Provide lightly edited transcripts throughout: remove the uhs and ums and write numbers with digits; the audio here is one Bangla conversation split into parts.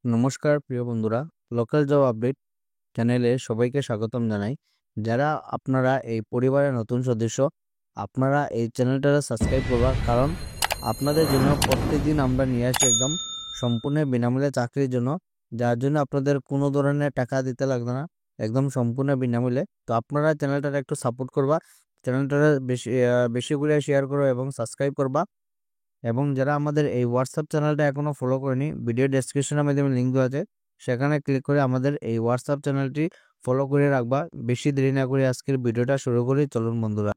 নমস্কার প্রিয় বন্ধুরা, লোকাল জব আপডেট চ্যানেলে সবাইকে স্বাগতম জানাই। যারা আপনারা এই পরিবারের নতুন সদস্য, আপনারা এই চ্যানেলটা সাবস্ক্রাইব করবা, কারণ আপনাদের জন্য প্রত্যেকদিন আমরা নিয়ে আসি একদম সম্পূর্ণ বিনামূল্যে চাকরির জন্য, যার জন্য আপনাদের কোনো ধরনের টাকা দিতে লাগবে না, একদম সম্পূর্ণ বিনামূল্যে। তো আপনারা চ্যানেলটা একটু সাপোর্ট করবা, চ্যানেলটা বেশি বেশি করে শেয়ার করো এবং সাবস্ক্রাইব করবা। এবং যারা আমাদের এই হোয়াটসঅ্যাপ চ্যানেলটা এখনো ফলো করেনি, ভিডিও ডেসক্রিপশনের মাধ্যমে লিঙ্ক দেওয়া আছে, সেখানে ক্লিক করে আমাদের এই হোয়াটসঅ্যাপ চ্যানেলটি ফলো করে রাখবা। বেশি দেরি না করে আজকের ভিডিওটা শুরু করি, চলুন বন্ধুরা।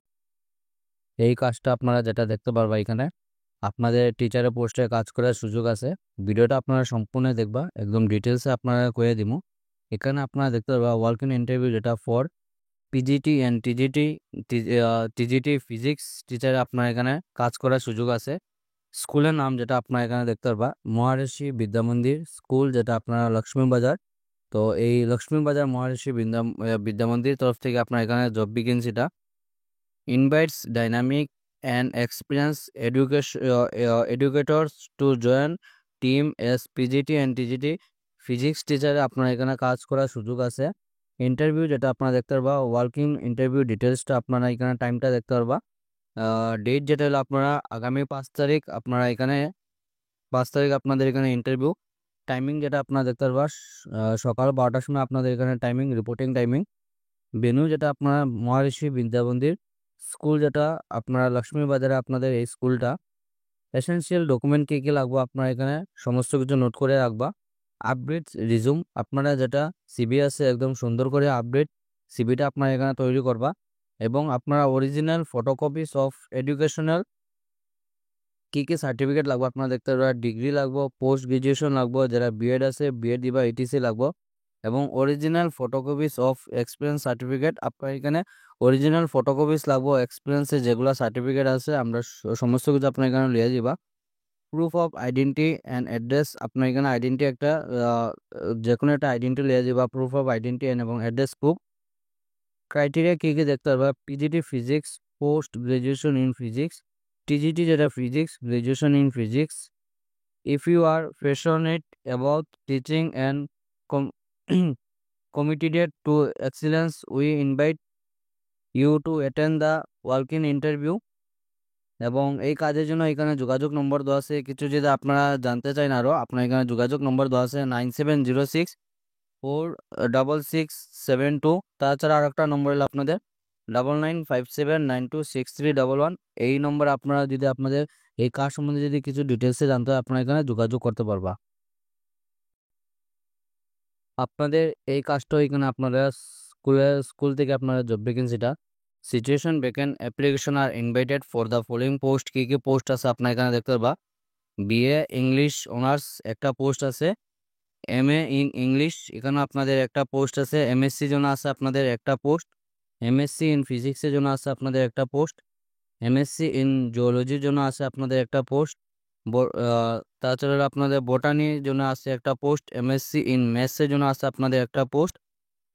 এই কাজটা আপনারা যেটা দেখতে পারবা, এখানে আপনাদের টিচারের পোস্টে কাজ করার সুযোগ আছে। ভিডিওটা আপনারা সম্পূর্ণ দেখবা, একদম ডিটেলসে আপনারা করে দিব। এখানে আপনারা দেখতে পারবা ওয়ার্ক ইন ইন্টারভিউ, যেটা for PGT and TGT physics টিচারে আপনার এখানে কাজ করার সুযোগ আছে। স্কুলের নাম যেটা আপনারা এখানে দেখতে পারবা, মহারিষি বিদ্যা মন্দির স্কুল, যেটা আপনারা লক্ষ্মী বাজার। তো এই লক্ষ্মী বাজার মহারিষি বিদ্যা মন্দির তরফ থেকে আপনার এখানে জব ভ্যাকেন্সিটা invites dynamic and experience educators to join team as PGT and TGT physics টিচারে আপনার এখানে কাজ করার সুযোগ আছে। ইন্টারভিউ যেটা আপনারা দেখতে পারবা, ওয়ার্কিং ইন্টারভিউ ডিটেলসটা আপনারা এখানে টাইমটা দেখতে পারবা। ডেট যেটা হলো আপনারা আগামী 5 তারিখ, আপনারা এখানে 5 তারিখ আপনাদের এখানে ইন্টারভিউ। টাইমিং যেটা আপনারা দেখতে পারবা, সকাল 12টার সময় আপনাদের এখানে টাইমিং, রিপোর্টিং টাইমিং। ভেন্যু যেটা আপনারা মহারিষি বিদ্যা মন্দির স্কুল, যেটা আপনারা লক্ষ্মী বাজারে আপনাদের এই স্কুলটা। এসেনশিয়াল ডকুমেন্ট কী কী লাগবে আপনারা এখানে সমস্ত কিছু নোট করে রাখবা। আপডেট রিজুম, আপনারা যেটা সিবি আছে একদম সুন্দর করে আপডেট সিবিটা আপনারা এখানে তৈরি করবা। এবং আপনারা অরিজিনাল ফটোকপিস অফ এডুকেশনাল কী কী সার্টিফিকেট লাগবে আপনারা দেখতে পারবেন। ডিগ্রি লাগবো, পোস্ট গ্রাজুয়েশন লাগবো, যারা বিএড আছে বিএড দিবা, ইটিসি লাগবো। এবং original photocopies of experience certificate আপনার এখানে অরিজিনাল ফটোকপিস লাগবো। এক্সপিরিয়েন্সে যেগুলো সার্টিফিকেট আছে আমরা সমস্ত কিছু আপনার এখানে লিয়ে দিবা। Proof of identity and address, আপনার এখানে আইডেন্টি একটা যে কোনো একটা আইডেন্টি লিয়ে দিবা, প্রুফ অফ আইডেন্টি এবং অ্যাড্রেস প্রুফ। ক্রাইটেরিয়া কী কী দেখতে পারবা, PGT physics, post graduation in physics, TGT যেটা physics, graduation in physics. If you are passionate about teaching and committed to excellence, we invite you to attend the walk-in interview। এবং এই কাজের জন্য এখানে যোগাযোগ নম্বর দেওয়া আছে। কিছু যদি আপনারা জানতে চান আরও, আপনার এখানে যোগাযোগ নম্বর দেওয়া আছে 97064667 তাছাড়া আর একটা নম্বর হলো আপনাদের 9957926311। এই নম্বর আপনারা যদি আপনাদের এই কাজ সম্বন্ধে যদি কিছু ডিটেলসে জানতে হয়, আপনারা এখানে যোগাযোগ করতে পারবা। আপনাদের এই কাজটা এখানে আপনারা স্কুল থেকে আপনারা জব ভ্যাকেন্সিটা situation vacant application are invited for the following post. কী কী পোস্ট আছে আপনার এখানে দেখতে পারবা, বিএ ইংলিশ অনার্স একটা পোস্ট আছে, এমএ ইন ইংলিশ এখানে আপনাদের একটা পোস্ট আছে, এমএসসি জন্য আছে আপনাদের একটা পোস্ট, এমএসসি ইন ফিজিক্সের জন্য আছে আপনাদের একটা পোস্ট, এমএসসি ইন জিওলজির জন্য আছে আপনাদের একটা পোস্ট, তাছাড়া আপনাদের বোটানির জন্য আছে একটা পোস্ট, এমএসসি ইন ম্যাথসের জন্য আছে আপনাদের একটা পোস্ট,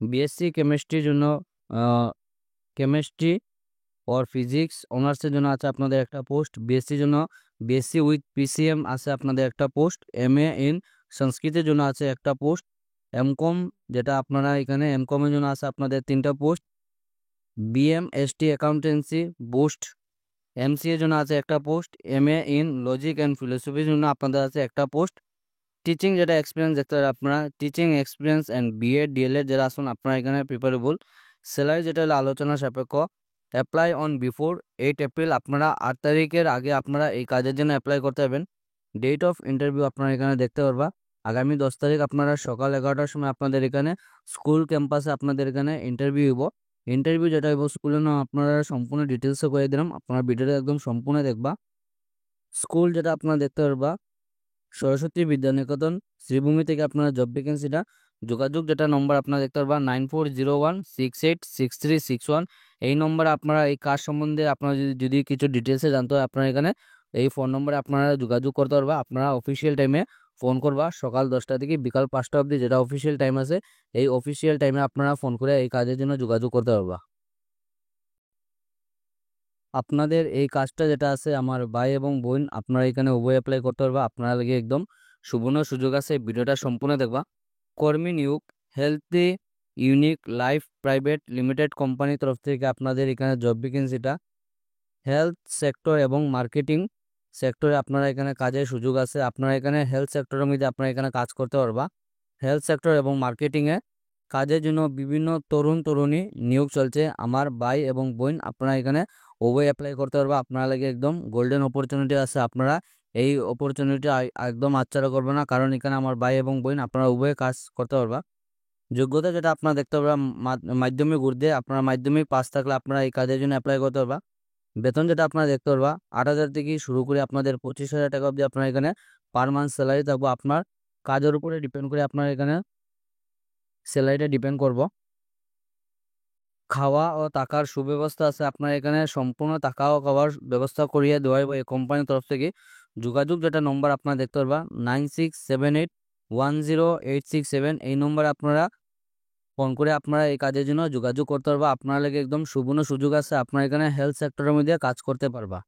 বিএসসি কেমিস্ট্রির জন্য কেমিস্ট্রি ওর ফিজিক্স অনার্সের জন্য আছে আপনাদের একটা পোস্ট, বিএসসির জন্য বিএসসি উইথ পিসিএম আছে আপনাদের একটা পোস্ট, এমএ ইন সংস্কৃতের জন্য আছে একটা পোস্ট, এমকম যেটা আপনারা এখানে এমকমের জন্য আছে আপনাদের 3টা পোস্ট, বিএমএসটি অ্যাকাউন্টেন্সি বুস্ট এমসিএর জন্য আছে একটা post, MA in logic and ফিলোসফির জন্য আপনাদের আছে একটা পোস্ট। টিচিং যেটা এক্সপিরিয়েন্স দেখতে পারেন আপনারা, teaching experience and BEd DElEd যারা আসুন আপনারা এখানে প্রিপারেবল। স্যালারি যেটা হলো আলোচনা সাপেক্ষ। অ্যাপ্লাই অন বিফোর 8 এপ্রিল, আপনারা 8 তারিখের আগে আপনারা এই কাজের জন্য অ্যাপ্লাই করতে পারবেন। ডেট অফ ইন্টারভিউ আপনারা এখানে দেখতে পারবা, আগামী 10 তারিখ আপনারা সকাল 11টার সময় আপনাদের এখানে স্কুল ক্যাম্পাসে আপনাদের এখানে ইন্টারভিউ হইব। ইন্টারভিউ যেটা হইব স্কুলের নাম আপনারা সম্পূর্ণ ডিটেলসে করে দিলাম, আপনারা ভিডিওটা একদম সম্পূর্ণ দেখবা। স্কুল যেটা আপনারা দেখতে পারবা, সরস্বতী বিদ্যানিকেতন শ্রীভূমি থেকে আপনারা জব ভ্যাকেন্সিটা। যোগাযোগ যেটা নম্বর আপনারা দেখতে পারবা 9401686361। এই নম্বরে আপনারা এই কাজ সম্বন্ধে আপনারা যদি কিছু ডিটেলসে জানতে হয়, আপনারা এখানে এই ফোন নম্বরে আপনারা যোগাযোগ করতে পারবা। আপনারা অফিসিয়াল টাইমে ফোন করবা, সকাল 10টা থেকে বিকাল 5টা অবধি যেটা অফিসিয়াল টাইম আছে, এই অফিসিয়াল টাইমে আপনারা ফোন করে এই কাজের জন্য যোগাযোগ করতে পারবা। আপনাদের এই কাজটা যেটা আছে আমার ভাই এবং বোন, আপনারা এখানে উভয় অ্যাপ্লাই করতে পারবা। আপনারা লাগে একদম সুবর্ণ সুযোগ আছে, ভিডিওটা সম্পূর্ণ দেখবা। কর্মী নিয়োগ, healthy unique life private limited কোম্পানির তরফ থেকে আপনাদের এখানে জব ভ্যাকেন্সিটা হেলথ সেক্টর এবং মার্কেটিং সেক্টরে আপনারা এখানে কাজের সুযোগ আছে। আপনারা এখানে হেলথ সেক্টরের মধ্যে আপনারা এখানে কাজ করতে পারবা। হেলথ সেক্টর এবং মার্কেটিংয়ে কাজের জন্য বিভিন্ন তরুণী নিয়োগ চলছে। আমার ভাই এবং বোন আপনারা এখানে উভয় অ্যাপ্লাই করতে পারবা। আপনারা লাগে একদম গোল্ডেন অপরচুনিটি আছে। আপনারা এই অপরচুনিটি একদম হাতছাড়া করবে না, কারণ এখানে আমার ভাই এবং বোন আপনারা উভয় কাজ করতে পারবা। যোগ্যতা যেটা আপনারা দেখতে পারবা, মাধ্যমিক ঊর্ধ্বে আপনারা মাধ্যমিক পাস থাকলে আপনারা এই কাজের জন্য অ্যাপ্লাই করতে পারবা। বেতন যেটা আপনারা দেখতে পারবা 8,000 থেকে শুরু করে আপনাদের 25,000 টাকা অবধি আপনার এখানে পার মান্থ স্যালারি থাকবো। আপনার কাজের উপরে ডিপেন্ড করে আপনার এখানে স্যালারিটা ডিপেন্ড করব। খাওয়া ও থাকার সুব্যবস্থা আছে। আপনার এখানে সম্পূর্ণ থাকা ও খাওয়ার ব্যবস্থা করিয়ে দেওয়া হবে এই কোম্পানির তরফ থেকে। যোগাযোগ যেটা নম্বর আপনারা দেখতে পারবা 9678108667, এই নম্বরে আপনারা ফোন করে আপনারা এই কাজের জন্য যোগাযোগ করতে পারবা। আপনারা লাগে একদম সুবর্ণ সুযোগ আছে, আপনারা এখানে হেলথ সেক্টরের মধ্যে কাজ করতে পারবা।